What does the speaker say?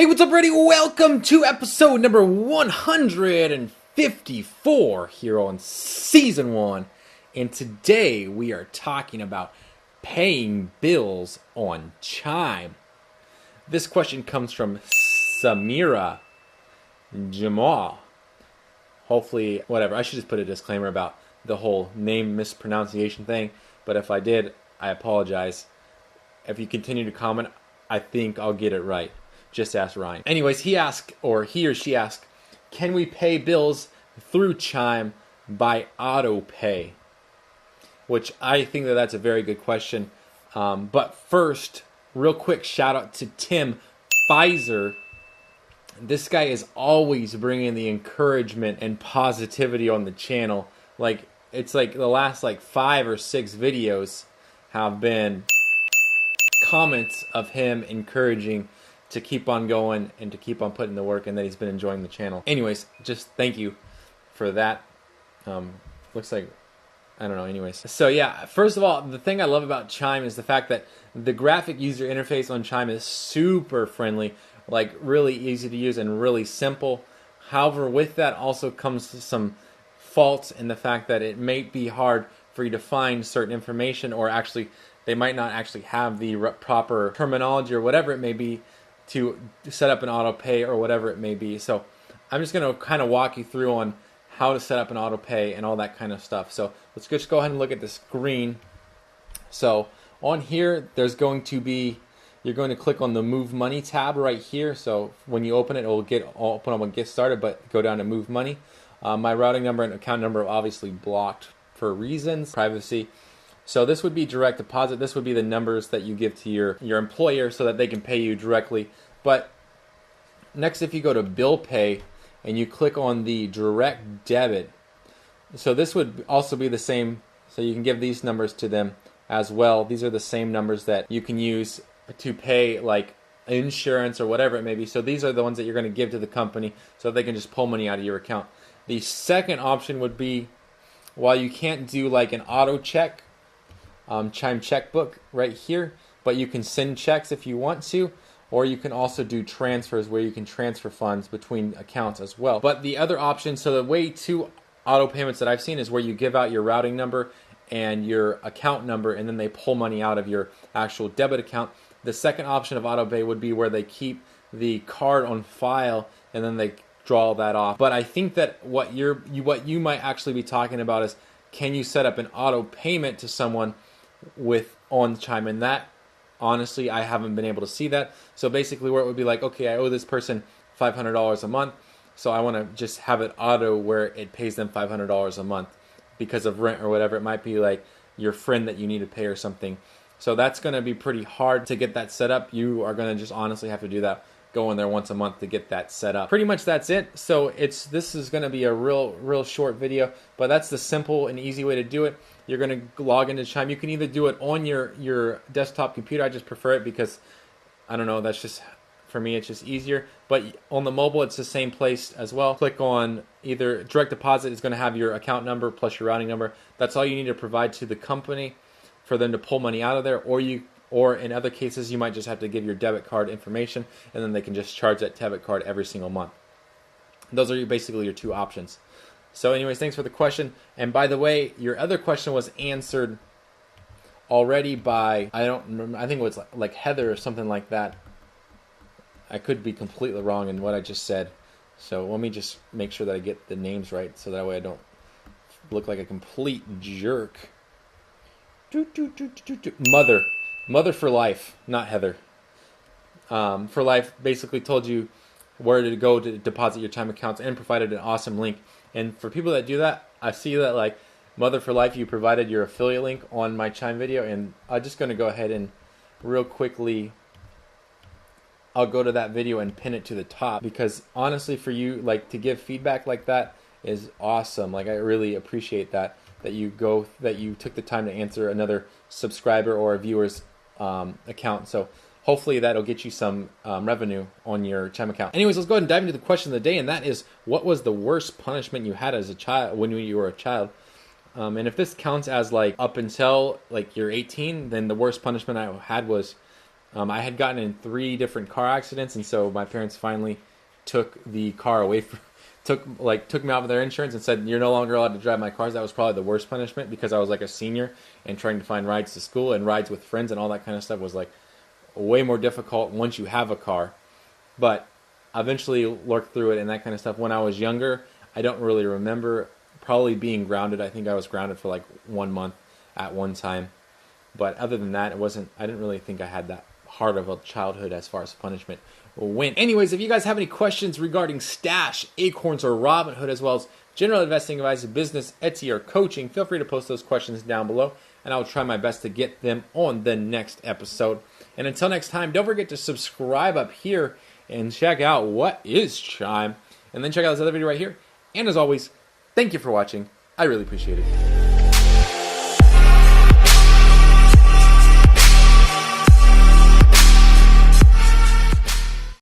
Hey, what's up, Brady? Welcome to episode number 154 here on season 1. And today we are talking about paying bills on Chime. This question comes from Samira Jamal. Hopefully, whatever. I should just put a disclaimer about the whole name mispronunciation thing. But if I did, I apologize. If you continue to comment, I think I'll get it right. Just ask Ryan. Anyways, he or she asked, can we pay bills through Chime by auto pay? Which I think that's a very good question. But first, real quick shout out to Tim Pfizer. This guy is always bringing the encouragement and positivity on the channel. It's like the last 5 or 6 videos have been comments of him encouraging to keep on going and to keep on putting the work, and that he's been enjoying the channel. Anyways, just thank you for that. Looks like, I don't know, anyways. So yeah, first of all, the thing I love about Chime is the fact that the graphic user interface on Chime is super friendly, really easy to use and really simple. However, with that also comes some faults in the fact that it may be hard for you to find certain information, or actually they might not actually have the proper terminology or whatever it may be to set up an auto pay or whatever it may be. So I'm just going to kind of walk you through on how to set up an auto pay and all that kind of stuff. So let's just go ahead and look at the screen. So on here, there's going to be, you're going to click on the Move Money tab right here. So when you open it, it will open up and get started, but go down to Move Money. My routing number and account number are obviously blocked for reasons, privacy. So this would be direct deposit. This would be the numbers that you give to your employer so that they can pay you directly. But next, if you go to Bill Pay and you click on the direct debit, so this would also be the same. So you can give these numbers to them as well. These are the same numbers that you can use to pay insurance or whatever it may be. So these are the ones that you're going to give to the company so they can just pull money out of your account. The second option would be, while you can't do an auto check, Chime checkbook right here, but you can send checks if you want to, or you can also do transfers where you can transfer funds between accounts as well. But the other option, so the way to auto payments that I've seen is where you give out your routing number and your account number, and then they pull money out of your actual debit account. The second option of auto pay would be where they keep the card on file and then they draw that off. But I think that what you might actually be talking about is, can you set up an auto payment to someone on Chime? And that, honestly, I haven't been able to see that. So basically where it would be okay, I owe this person $500 a month, so I want to just have it auto where it pays them $500 a month because of rent or whatever. It might be your friend that you need to pay or something. So that's going to be pretty hard to get that set up. You are going to just honestly have to do that, go in there once a month to get that set up. Pretty much that's it. So this is going to be a real short video, but that's the simple and easy way to do it. You're going to log into Chime. You can either do it on your desktop computer. I just prefer it because, I don't know, that's just, for me, it's just easier. But on the mobile, it's the same place as well. Click on either direct deposit is going to have your account number plus your routing number. That's all you need to provide to the company for them to pull money out of there, or in other cases, you might just have to give your debit card information, and then they can just charge that debit card every single month. Those are basically your two options. So anyways, thanks for the question. And by the way, your other question was answered already by, I don't remember, I think it was like Heather or something like that. I could be completely wrong in what I just said. So let me just make sure that I get the names right, so that way I don't look like a complete jerk. Mother for Life, not Heather. For Life basically told you where to go to deposit your Chime accounts and provided an awesome link. And for people that do that, I see that Mother for Life, you provided your affiliate link on my Chime video, and I'm just going to go ahead and real quickly, I'll go to that video and pin it to the top, because honestly, for you to give feedback like that is awesome. I really appreciate that you took the time to answer another subscriber or a viewer's account. So hopefully that'll get you some revenue on your Chime account. Anyways, let's go ahead and dive into the question of the day, and that is, what was the worst punishment you had as a child when you were a child? And if this counts as up until you're 18, then the worst punishment I had was I had gotten in 3 different car accidents, and so my parents finally took the car away from, took me out of their insurance and said, you're no longer allowed to drive my cars. That was probably the worst punishment, because I was like a senior and trying to find rides to school and rides with friends and all that kind of stuff was like way more difficult once you have a car. But I eventually worked through it and that kind of stuff. When I was younger, I don't really remember probably being grounded. I think I was grounded for like 1 month at one time. But other than that, I didn't really think I had that hard of a childhood as far as punishment went. Anyways, if you guys have any questions regarding Stash, Acorns, or Robinhood, as well as general investing advice, business, Etsy, or coaching, feel free to post those questions down below, and I'll try my best to get them on the next episode. And until next time, don't forget to subscribe up here and check out what is Chime. And then check out this other video right here. And as always, thank you for watching. I really appreciate it.